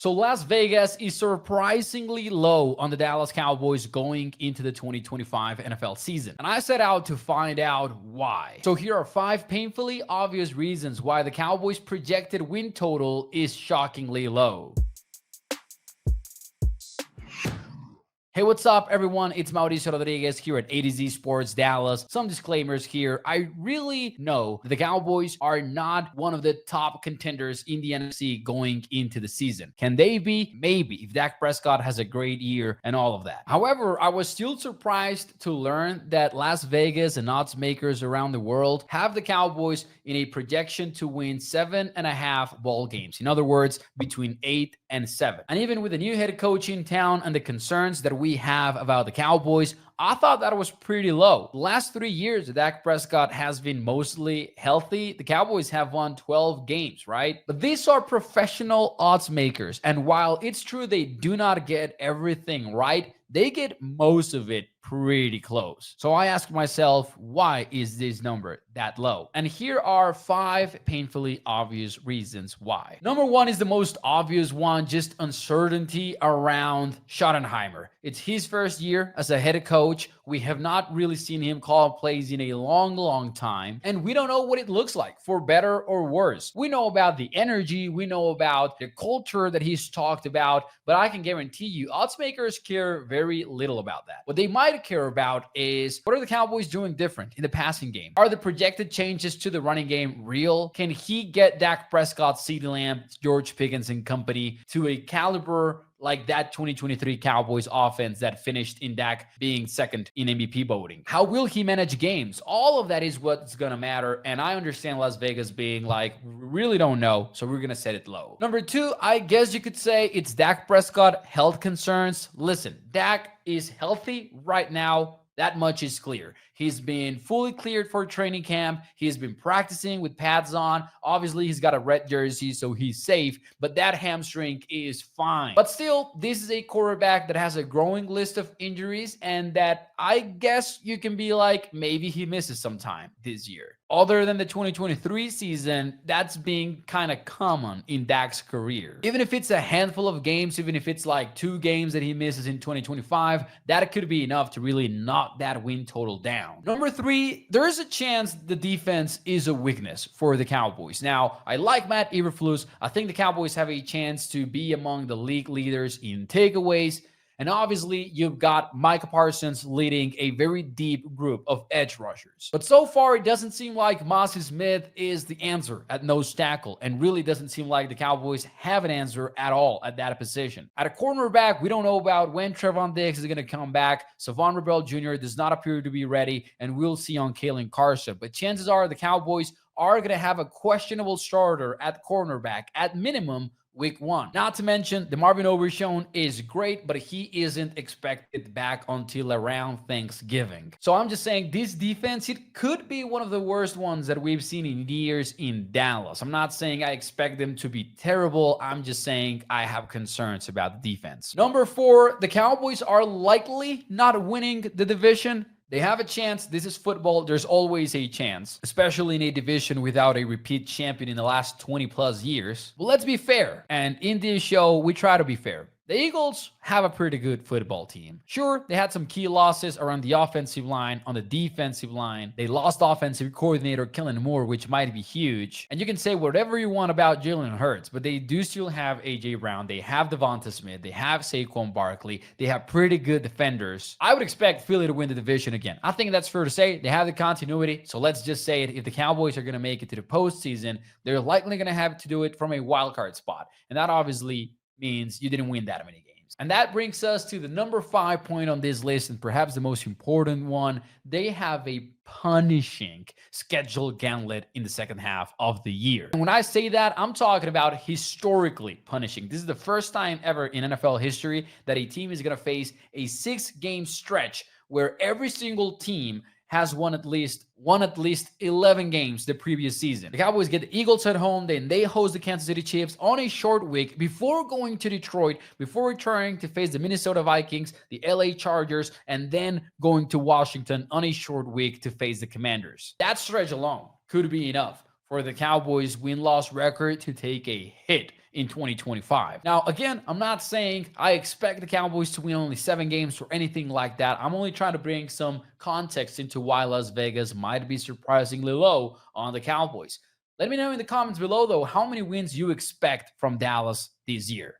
So Las Vegas is surprisingly low on the Dallas Cowboys going into the 2025 NFL season. And I set out to find out why. So here are 5 painfully obvious reasons why the Cowboys' projected win total is shockingly low. Hey, what's up, everyone? It's Mauricio Rodriguez here at A to Z Sports Dallas. Some disclaimers here. I really know that the Cowboys are not one of the top contenders in the NFC going into the season. Can they be? Maybe, if Dak Prescott has a great year and all of that. However, I was still surprised to learn that Las Vegas and odds makers around the world have the Cowboys in a projection to win 7.5 ball games. In other words, between 8 and 7. And even with the new head coach in town and the concerns that we have about the Cowboys, I thought that was pretty low. The last 3 years, Dak Prescott has been mostly healthy. The Cowboys have won 12 games, right? But these are professional odds makers. And while it's true they do not get everything right, they get most of it pretty close. So I asked myself, why is this number that low? And here are 5 painfully obvious reasons why. Number 1 is the most obvious one, just uncertainty around Schottenheimer. It's his first year as a head coach. We have not really seen him call plays in a long time, and we don't know what it looks like, for better or worse. We know about the energy, we know about the culture that he's talked about, but I can guarantee you, odds makers care very little about that. What they might care about is, what are the Cowboys doing different in the passing game? Are the projected changes to the running game real? Can he get Dak Prescott, CeeDee Lamb, George Pickens and company to a caliber like that 2023 Cowboys offense that finished in Dak being second in MVP voting? How will he manage games? All of that is what's going to matter. And I understand Las Vegas being like, we really don't know, so we're going to set it low. Number 2, I guess you could say it's Dak Prescott health concerns. Listen, Dak is healthy right now. That much is clear. He's been fully cleared for training camp. He's been practicing with pads on. Obviously, he's got a red jersey, so he's safe, but that hamstring is fine. But still, this is a quarterback that has a growing list of injuries, and that I guess you can be like, maybe he misses some time this year. Other than the 2023 season, that's being kind of common in Dak's career. Even if it's a handful of games, even if it's like 2 games that he misses in 2025, that could be enough to really knock that win total down. Number 3, there is a chance the defense is a weakness for the Cowboys. Now, I like Matt Eberflus. I think the Cowboys have a chance to be among the league leaders in takeaways. And obviously, you've got Micah Parsons leading a very deep group of edge rushers. But so far, it doesn't seem like Mazi Smith is the answer at nose tackle, and really doesn't seem like the Cowboys have an answer at all at that position. At a cornerback, we don't know about when Trevon Diggs is going to come back. Savon Rebel Jr. does not appear to be ready, and we'll see on Kalen Carson. But chances are the Cowboys are going to have a questionable starter at cornerback, at minimum, week 1. Not to mention, the Marvin Overshown is great, but he isn't expected back until around Thanksgiving. So I'm just saying, this defense, it could be one of the worst ones that we've seen in years in Dallas. I'm not saying I expect them to be terrible. I'm just saying I have concerns about the defense. Number 4, the Cowboys are likely not winning the division. They have a chance. This is football. There's always a chance, especially in a division without a repeat champion in the last 20 plus years. But let's be fair. And in this show, we try to be fair. The Eagles have a pretty good football team. Sure, they had some key losses around the offensive line. On the defensive line, they lost offensive coordinator Kellen Moore, which might be huge. And you can say whatever you want about Jalen Hurts, but they do still have A.J. Brown. They have Devonta Smith. They have Saquon Barkley. They have pretty good defenders. I would expect Philly to win the division again. I think that's fair to say. They have the continuity. So let's just say it. If the Cowboys are going to make it to the postseason, they're likely going to have to do it from a wild card spot. And that obviously means you didn't win that many games. And that brings us to the number 5 point on this list, and perhaps the most important one. They have a punishing schedule gauntlet in the second half of the year. And when I say that, I'm talking about historically punishing. This is the first time ever in NFL history that a team is going to face a 6-game stretch where every single team has won at least 11 games the previous season. The Cowboys get the Eagles at home, then they host the Kansas City Chiefs on a short week before going to Detroit, before returning to face the Minnesota Vikings, the LA Chargers, and then going to Washington on a short week to face the Commanders. That stretch alone could be enough for the Cowboys' win-loss record to take a hit in 2025. Now, again, I'm not saying I expect the Cowboys to win only 7 games or anything like that. I'm only trying to bring some context into why Las Vegas might be surprisingly low on the Cowboys. Let me know in the comments below, though, how many wins you expect from Dallas this year.